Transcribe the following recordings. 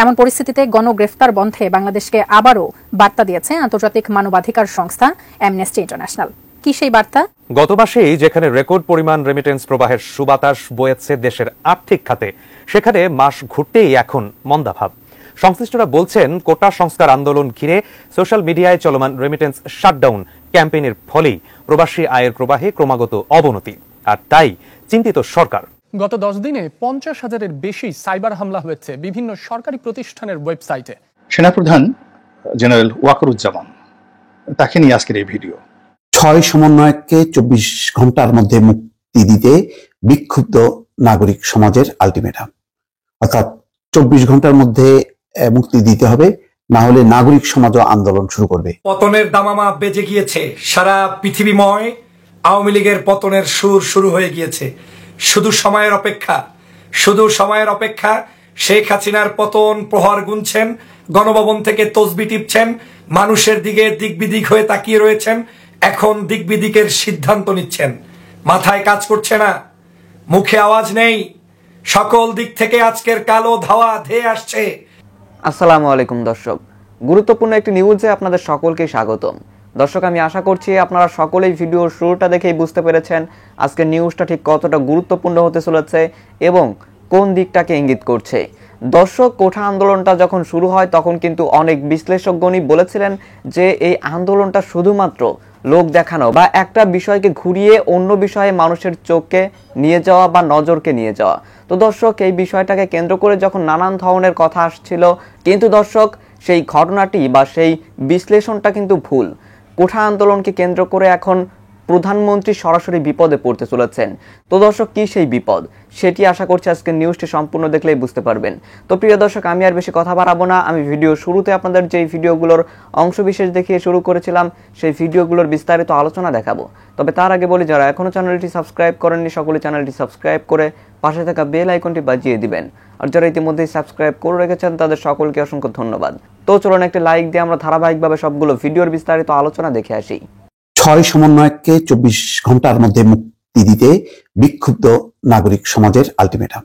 এমন পরিস্থিতিতে গণগ্রেফতার বন্ধে বাংলাদেশকে আবারও বার্তা দিয়েছে আন্তর্জাতিক মানবাধিকার সংস্থা অ্যামনেস্টি ইন্টারন্যাশনাল। কি সেই বার্তা? গত মাসেই যেখানে রেকর্ড পরিমাণ রেমিটেন্স প্রবাহের সুবাতাস বয়েছে দেশের আর্থিক খাতে, সেখানে মাস ঘুরতেই এখন মন্দাভাব। সংশ্লিষ্টরা বলছেন, কোটা সংস্কার আন্দোলন ঘিরে সোশ্যাল মিডিয়ায় চলমান রেমিটেন্স শাটডাউন ক্যাম্পেইনের ফলেই প্রবাসী আয়ের প্রবাহে ক্রমাগত অবনতি, আর তাই চিন্তিত সরকার। গত 10 দিনে 50,000-এর বেশি সাইবার হামলা হয়েছে বিভিন্ন সরকারি প্রতিষ্ঠানের ওয়েবসাইটে। সেনাপ্রধান জেনারেল ওয়াকারুজ্জামান, তাকে নিয়ে আজকের এই ভিডিও। 6 সমন্বয়ককে 24 ঘন্টার মধ্যে মুক্তি দিতে বিক্ষুব্ধ নাগরিক সমাজের আলটিমেটাম, অর্থাৎ 24 ঘন্টার মধ্যে মুক্তি দিতে হবে, না হলে নাগরিক সমাজও আন্দোলন শুরু করবে। পতনের দামামা বেজে গিয়েছে, সারা পৃথিবীময় আওয়ামী লীগের পতনের সুর শুরু হয়ে গিয়েছে। শুধু সময়ের অপেক্ষা। শেখ হাসিনার পতন প্রহর গুনছেন, গণভবন থেকে তসবি টিপছেন, মানুষের দিকে দিকবিদিক হয়ে তাকিয়ে রয়েছেন, এখন দিকবিদিকের সিদ্ধান্ত নিচ্ছেন। মাথায় কাজ করছে না, মুখে আওয়াজ নেই, সকল দিক থেকে আজকের কালো ধাওয়া ধেয়ে আসছে। আসসালামু আলাইকুম দর্শক, গুরুত্বপূর্ণ একটি নিউজে আপনাদের সকলকে স্বাগতম। দর্শক, আমি আশা করছি আপনারা সকলেই ভিডিওর শুরুটা দেখেই বুঝতে পেরেছেন আজকের নিউজটা ঠিক কতটা গুরুত্বপূর্ণ হতে চলেছে এবং কোন দিকটাকে ইঙ্গিত করছে। দর্শক, কোঠা আন্দোলনটা যখন শুরু হয় তখন কিন্তু অনেক বিশ্লেষকগণই বলেছিলেন যে এই আন্দোলনটা শুধুমাত্র লোক দেখানো বা একটা বিষয়কে ঘুরিয়ে অন্য বিষয়ে মানুষের চোখকে নিয়ে যাওয়া বা নজরকে নিয়ে যাওয়া। তো দর্শক, এই বিষয়টাকে কেন্দ্র করে যখন নানান ধরনের কথা আসছিল, কিন্তু দর্শক সেই ঘটনাটি বা সেই বিশ্লেষণটা কিন্তু ভুল। কোঠা আন্দোলনকে কেন্দ্র করে এখন প্রধানমন্ত্রী সরাসরি বিপদে পড়তে চলেছেন। তো দর্শক, কি সেই বিপদ সেটি আশা করছি আজকের নিউজটি সম্পূর্ণ দেখলেই বুঝতে পারবেন। তো প্রিয় দর্শক, আমি আর বেশি কথা বাড়াবো না। আমি ভিডিও শুরুতে আপনাদের যেই ভিডিওগুলোর অংশবিশেষ দেখিয়ে শুরু করেছিলাম সেই ভিডিওগুলোর বিস্তারিত আলোচনা দেখাবো। তবে তার আগে বলি, যারা এখনো চ্যানেলটি সাবস্ক্রাইব করেননি সকলে চ্যানেলটি সাবস্ক্রাইব করে পাশে থাকা বেল আইকনটি বাজিয়ে দিবেন। আর যারা ইতিমধ্যেই সাবস্ক্রাইব করে রেখেছেন তাদের সকলকে অসংখ্য ধন্যবাদ। তো চলুন একটি লাইক দিয়ে আমরা ধারাবাহিকভাবে সবগুলো ভিডিওর বিস্তারিত আলোচনা দেখে আসি। 6 সমন্বয়ককে 24 ঘন্টার মধ্যে মুক্তি দিতে বিক্ষুব্ধ নাগরিক সমাজের আলটিমেটাম,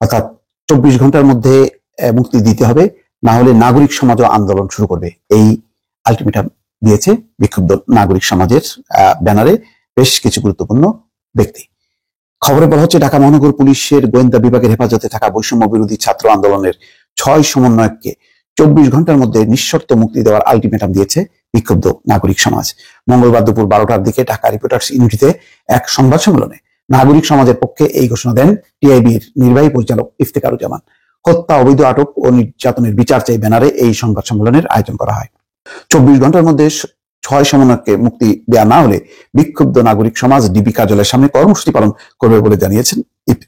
অর্থাৎ 24 ঘন্টার মধ্যে মুক্তি দিতে হবে, না হলে নাগরিক সমাজও আন্দোলন শুরু করবে। এই আলটিমেটাম দিয়েছে বিক্ষুব্ধ নাগরিক সমাজের ব্যানারে বেশ কিছু গুরুত্বপূর্ণ ব্যক্তি। খবরে বলা হচ্ছে, ঢাকা মহানগর পুলিশের গোয়েন্দা বিভাগের হেফাজতে থাকা বৈষম্য বিরোধী ছাত্র আন্দোলনের 6 সমন্বয়ককে 24 ঘন্টার মধ্যে নিঃশর্ত মুক্তি দেওয়ার আলটিমেটাম দিয়েছে বিক্ষুব্ধ নাগরিক সমাজ। মঙ্গলবার দুপুর 12টার দিকে ঢাকা রিপোর্টার্স ইউনিটিতে এক সংবাদ সম্মেলনে নাগরিক সমাজের পক্ষে এই ঘোষণা দেন টিআইবির নির্বাহী পরিচালক ইফতেখারুজ্জামান। হত্যা, অবৈধ আটক ও নির্যাতনের বিচার চাই ব্যানারে এই সংবাদ সম্মেলনের আয়োজন করা হয়। 24 ঘন্টার মধ্যে 6 সমন্বয়ককে মুক্তি দেওয়া না হলে বিক্ষুব্ধ নাগরিক সমাজ ডিবি কার্যালয়ের সামনে কর্মসূচি পালন করবে বলে জানিয়েছেন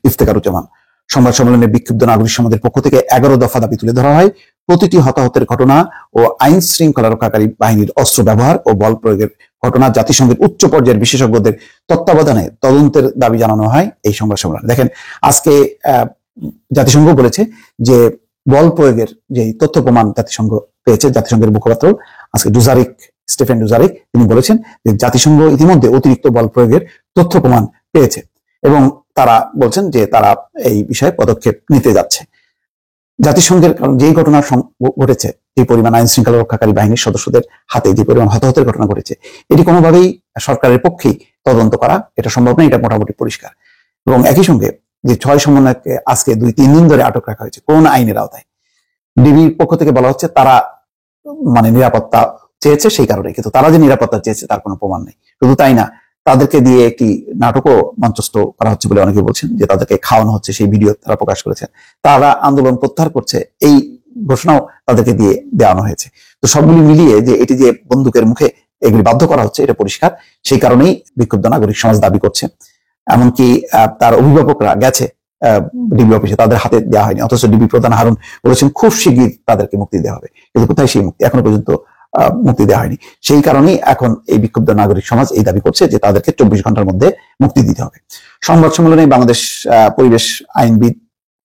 ইফতেখারুজ্জামান। সংবাদ সম্মেলনে বিক্ষুব্ধ নাগরিক সমাজের পক্ষ থেকে 11 দফা দাবি তুলে ধরা হয়। প্রতিটি হতাহতের ঘটনা ও আইন শৃঙ্খলা রক্ষাকারী বাহিনীর অস্ত্র ব্যবহার ও বল প্রয়োগের ঘটনা জাতিসংঘের উচ্চ পর্যায়ের বিশেষজ্ঞদের তত্ত্বাবধানে তদন্তের দাবি জানানো হয় এই সংবাদ সম্মেলনে। দেখেন, আজকে জাতিসংঘ বলেছে যে বল প্রয়োগের যে তথ্য প্রমাণ জাতিসংঘ পেয়েছে। জাতিসংঘের মুখপাত্র আজকে স্টিফেন ডুজারিক তিনি বলেছেন যে জাতিসংঘ ইতিমধ্যে অতিরিক্ত বল প্রয়োগের তথ্য প্রমাণ পেয়েছে এবং তারা বলছেন যে তারা এই বিষয়ে পদক্ষেপ নিতে যাচ্ছে। জাতিসংঘের যেই ঘটনা ঘটেছে, যে পরিমাণ আইন শৃঙ্খলা রক্ষাকারী বাহিনীর সদস্যদের হাতে যে পরিমাণ হতাহতের ঘটনা ঘটেছে, এটি কোনোভাবেই সরকারের পক্ষেই তদন্ত করা এটা সম্ভব নয়, এটা মোটামুটি পরিষ্কার। এবং একই সঙ্গে যে 6 সমন্বয়ককে আজকে 2-3 দিন ধরে আটক রাখা হয়েছে কোন আইনের আওতায়, ডিবির পক্ষ থেকে বলা হচ্ছে তারা নিরাপত্তা চেয়েছে সেই কারণে, কিন্তু তারা যে নিরাপত্তা চেয়েছে তার কোনো প্রমাণ নেই। শুধু তাই না, তাদেরকে দিয়ে একটি নাটকও মঞ্চস্থ করা হচ্ছে বলে অনেকে বলছেন, যে তাদেরকে খাওয়ানো হচ্ছে, সেই ভিডিও তারা প্রকাশ করেছেন। তারা আন্দোলন প্রত্যাহার করছে এই ঘোষণাও তাদেরকে দিয়ে দেওয়ানো হয়েছে। তো সবগুলি মিলিয়ে যে এটি যে বন্দুকের মুখে এগুলি বাধ্য করা হচ্ছে এটা পরিষ্কার। সেই কারণেই বিক্ষুব্ধ নাগরিক সমাজ দাবি করছে। এমনকি তার অভিভাবকরা গেছে ডিবি অফিসে, তাদের হাতে দেওয়া হয়নি, অথচ ডিবি প্রধান হারুন বলেছেন খুব শীঘ্রই তাদেরকে মুক্তি দেওয়া হবে, কিন্তু কোথায় সেই মুক্তি? এখনো পর্যন্ত মুক্তি দেওয়া হয়নি। সেই কারণেই এখন এই বিক্ষুব্ধ নাগরিক সমাজ এই দাবি করছে যে তাদেরকে 24 ঘন্টার মধ্যে মুক্তি দিতে হবে। সংবাদ সম্মেলনে বাংলাদেশ পরিবেশ আইনবিদ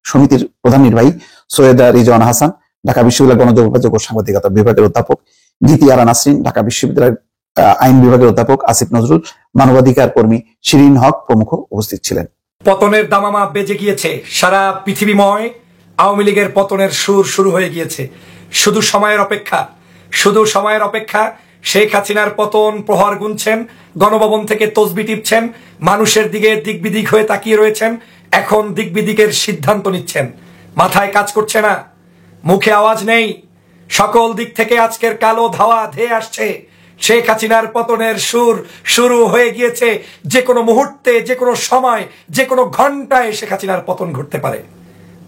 সমিতির প্রধান নির্বাহী সৈয়দা রিজওয়ানা হাসান, ঢাকা বিশ্ববিদ্যালয় গণযোগাযোগ ও সাংবাদিকতা বিভাগের অধ্যাপক গীতিয়ারা নাসরিন, ঢাকা বিশ্ববিদ্যালয়ের আইন বিভাগের অধ্যাপক আসিফ নজরুল, মানবাধিকার কর্মী শিরিন হক প্রমুখ উপস্থিত ছিলেন। পতনের দামামা বেজে গিয়েছে, সারা পৃথিবীময় আওয়ামী লীগের পতনের সুর শুরু হয়ে গিয়েছে। শুধু সময়ের অপেক্ষা, শুধু সময়ের অপেক্ষা। শেখ হাসিনার পতন প্রহর গুনছেন, গণভবন থেকে তসবি টিপছেন, মানুষের দিকে দিকবিদিক হয়ে তাকিয়ে রয়েছেন। এখন দিকবিদিকের সিদ্ধান্ত নিচ্ছেন। মাথায় কাজ করছে না, মুখে আওয়াজ নেই, সকল দিক থেকে আজকের কালো ধাওয়া ধেয়ে আসছে। শেখ হাসিনার পতনের সুর শুরু হয়ে গিয়েছে। যে কোনো মুহূর্তে, যে কোনো সময়, যে কোনো ঘন্টায় শেখ হাসিনার পতন ঘটতে পারে।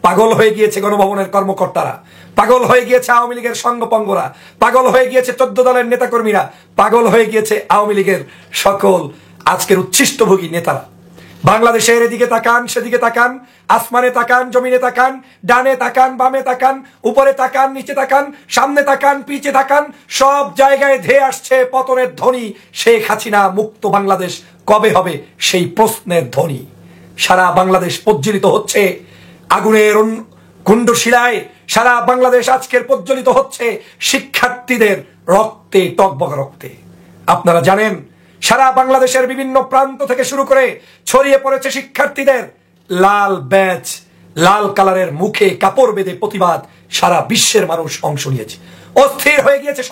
পাগল হয়ে গিয়েছে গণভবনের কর্মকর্তারা, পাগল হয়ে গিয়েছে আওয়ামী লীগের সঙ্গপঙ্গরা, পাগল হয়ে গিয়েছে 14 দলের নেতাকর্মীরা, পাগল হয়ে গিয়েছে আওয়ামী লীগের সকল আজকের উচ্ছিষ্টভোগী নেতারা। বাংলাদেশের এদিকে তাকান, সেদিকে তাকান, আসমানে তাকান, জমিনে তাকান, ডানে তাকান, বামে তাকান, উপরে তাকান, নিচে তাকান, সামনে তাকান, পিছে তাকান, সব জায়গায় ধেয়ে আসছে পতনের ধ্বনি। শেখ হাসিনা মুক্ত বাংলাদেশ কবে হবে সেই প্রশ্নের ধ্বনি। সারা বাংলাদেশ প্রজ্বলিত হচ্ছে আগুনের কুণ্ডশিলায়। সারা বাংলাদেশ আজকের প্রজ্বলিত হচ্ছে শিক্ষার্থীদের রক্তে, টকবক রক্তে। আপনারা জানেন সারা বাংলাদেশের বিভিন্ন প্রান্ত থেকে শুরু করে ছড়িয়ে পড়েছে শিক্ষার্থীদের লাল ব্যাজ, লাল কালারের মুখে কাপড় বেঁধে প্রতিবাদ। সারা বিশ্বের মানুষ অংশ নিয়েছে। অস্থির হয়ে গিয়েছে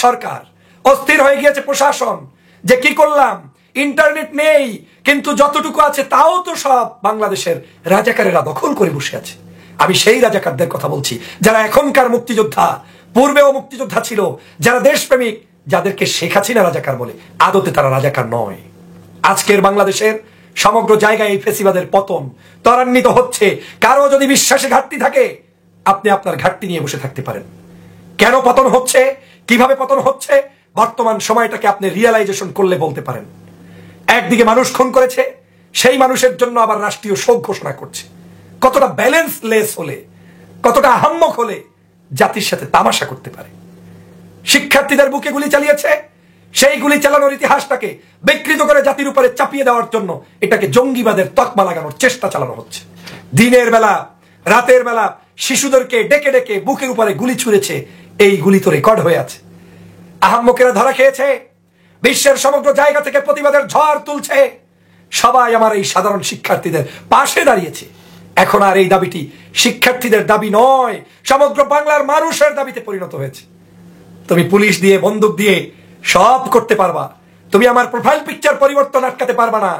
সরকার, অস্থির হয়ে গিয়েছে প্রশাসন, যে কি করলাম, ইন্টারনেট নেই, কিন্তু যতটুকু আছে তাও তো সব বাংলাদেশের রাজাকারেরা দখল করে বসে আছে। আমি সেই রাজাকারদের কথা বলছি যারা এখনকার মুক্তিযোদ্ধা, পূর্বেও মুক্তিযোদ্ধা ছিল, যারা দেশপ্রেমিক, যাদেরকে শেখ হাসিনা রাজাকার বলে, আদতে তারা রাজাকার নয়। আজকের বাংলাদেশের সমগ্র জায়গায় এই ফেসিবাদের পতন ত্বরান্বিত হচ্ছে। কারো যদি বিশ্বাসে ঘাটতি থাকে, আপনি আপনার ঘাটতি নিয়ে বসে থাকতে পারেন। কেন পতন হচ্ছে, কিভাবে পতন হচ্ছে, বর্তমান সময়টাকে আপনি রিয়েলাইজেশন করলে বলতে পারেন। একদিকে মানুষ খুন করেছে, সেই মানুষের জন্য আবার রাষ্ট্রীয় শোক ঘোষণা করছে। কতটা ব্যালেন্সলেস হলে, কতটা আহাম্মক হলে জাতির সাথে তামাশা করতে পারে। শিক্ষার্থীদের বুকে গুলি চালিয়েছে, সেই গুলি চালানোর ইতিহাসটাকে বিকৃত করে জাতির উপরে চাপিয়ে দেওয়ার জন্য এটাকে জঙ্গিবাদের তকমা লাগানোর চেষ্টা চালানো হচ্ছে। দিনের বেলা, রাতের বেলা শিশুদেরকে ডেকে ডেকে বুকের উপরে গুলি ছুঁড়েছে, এই গুলি তো রেকর্ড হয়ে আছে। আহাম্মকেরা ধরা খেয়েছে, বিশ্বের সমগ্র জায়গা থেকে প্রতিবাদের ঝড় তুলছে। সবাই আমার এই সাধারণ শিক্ষার্থীদের পাশে দাঁড়িয়েছে। এখন আর এই দাবিটি শিক্ষার্থীদের দাবি নয়, সমগ্র বাংলার মানুষের দাবিতে পরিণত হয়েছে। তুমি পুলিশ দিয়ে, বন্দুক দিয়ে সব করতে পারবা, তুমি আমার প্রোফাইল পিকচার পরিবর্তন আটকাতে পারবা না,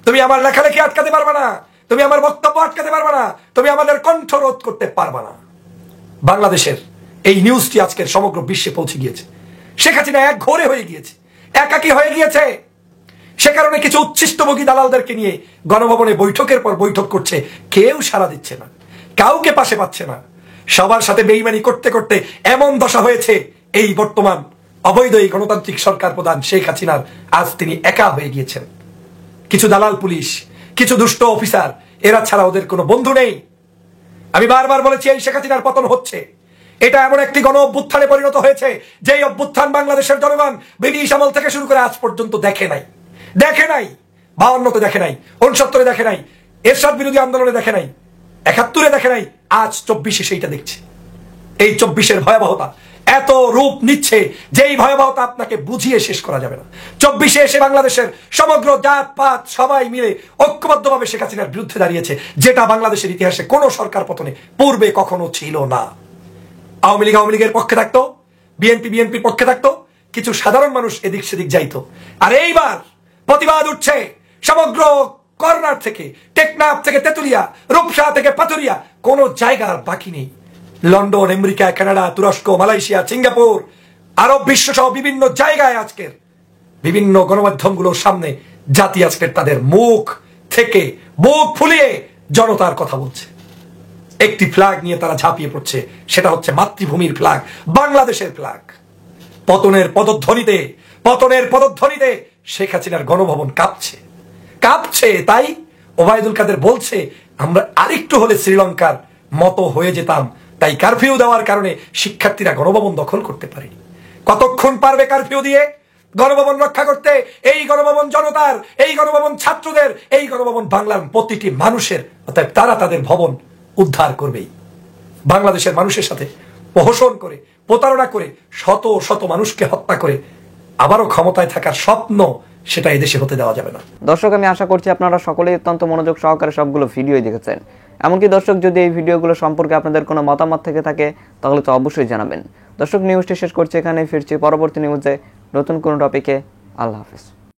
তুমি আমার লেখালেখি আটকাতে পারবা না, তুমি আমার বক্তব্য আটকাতে পারবা না, তুমি আমাদের কণ্ঠ রোধ করতে পারবা না। বাংলাদেশের এই নিউজটি আজকের সমগ্র বিশ্বে পৌঁছে গিয়েছে। শেখ হাসিনা এক ঘোরে হয়ে গিয়েছে, একাকী হয়ে গিয়েছে। সে কারণে কিছু উচ্ছিষ্টভোগী দালালদেরকে নিয়ে গণভবনে বৈঠকের পর বৈঠক করছে, কেউ সাড়া দিচ্ছে না, কাউকে পাশে পাচ্ছে না। সবার সাথে বেইমানি করতে করতে এমন দশা হয়েছে, এই বর্তমান অবৈধ এই গণতান্ত্রিক সরকার প্রধান শেখ হাসিনার আজ তিনি একা হয়ে গিয়েছেন। কিছু দালাল পুলিশ, কিছু দুষ্ট অফিসার, এরা ছাড়া ওদের কোনো বন্ধু নেই। আমি বারবার বলেছি এই শেখ হাসিনার পতন হচ্ছে, এটা এমন একটি গণ অভ্যুত্থানে পরিণত হয়েছে যেই অভ্যুত্থান বাংলাদেশের জনগণ ব্রিটিশ আমল থেকে শুরু করে আজ পর্যন্ত দেখে নাই। 52-তে দেখে নাই, 69-এ দেখে নাই, এরশাদ বিরোধী আন্দোলনে দেখে নাই, 71-এ দেখে নাই, আজ 24-এ সেইটা দেখছে। এই 24-এর ভয়াবহতা এত রূপ নিচ্ছে যেই ভয়াবহতা আপনাকে বুঝিয়ে শেষ করা যাবে না। 24-এ এসে বাংলাদেশের সমগ্র জাত পাত সবাই মিলে ঐক্যবদ্ধভাবে শেখ হাসিনার বিরুদ্ধে দাঁড়িয়েছে, যেটা বাংলাদেশের ইতিহাসে কোন সরকার পতনে পূর্বে কখনো ছিল না। আওয়ামী লীগের পক্ষে থাকতো, বিএনপির পক্ষে থাকতো, কিছু সাধারণ মানুষ এদিক সেদিক যাইতো। আর এইবার প্রতিবাদ উঠছে সমগ্র কর্নার থেকে, টেকনাফ থেকে তেতুলিয়া, রূপসা থেকে পাথুরিয়া, কোন জায়গার বাকি নেই। লন্ডন, আমেরিকা, কানাডা, তুরস্ক, মালয়েশিয়া, সিঙ্গাপুর, আরব বিশ্ব সহ বিভিন্ন জায়গায় আজকের বিভিন্ন গণমাধ্যমগুলোর সামনে জাতি আজকের তাদের মুখ থেকে বুক ফুলিয়ে জনতার কথা বলছে। একটি ফ্ল্যাগ নিয়ে তারা ঝাঁপিয়ে পড়ছে, সেটা হচ্ছে মাতৃভূমির ফ্ল্যাগ, বাংলাদেশের ফ্ল্যাগ। পতনের পদধ্বনিতে শেখ হাসিনার গণভবন কাঁপছে। তাই ওবায়দুল কাদের বলছে, আমরা আরেকটু হলে শ্রীলঙ্কার মতো হয়ে যেতাম, তাই কারফিউ দেওয়ার কারণে শিক্ষার্থীরা গণভবন দখল করতে পারেনি। কতক্ষণ পারবে কারফিউ দিয়ে গণভবন রক্ষা করতে? এই গণভবন জনতার, এই গণভবন ছাত্রদের, এই গণভবন বাংলার প্রতিটি মানুষের। অতএব তারা তাদের ভবন উদ্ধার করবেই। বাংলাদেশের মানুষের সাথে প্রহসন করে, প্রতারণা করে, শত শত মানুষকে হত্যা করে আবারও ক্ষমতায় থাকার স্বপ্ন, সেটা এদেশে হতে দেওয়া যাবে না। দর্শক, আমি আশা করছি আপনারা সকলেই অত্যন্ত মনোযোগ সহকারে সবগুলো ভিডিওই দেখেছেন এমনকি দর্শক, যদি এই ভিডিওগুলো সম্পর্কে আপনাদের কোনো মতামত থেকে থাকে তাহলে তো অবশ্যই জানাবেন। দর্শক, নিউজটি শেষ করছি এখানে, ফিরছি পরবর্তী নিউজে নতুন কোনো টপিকে। আল্লাহ হাফেজ।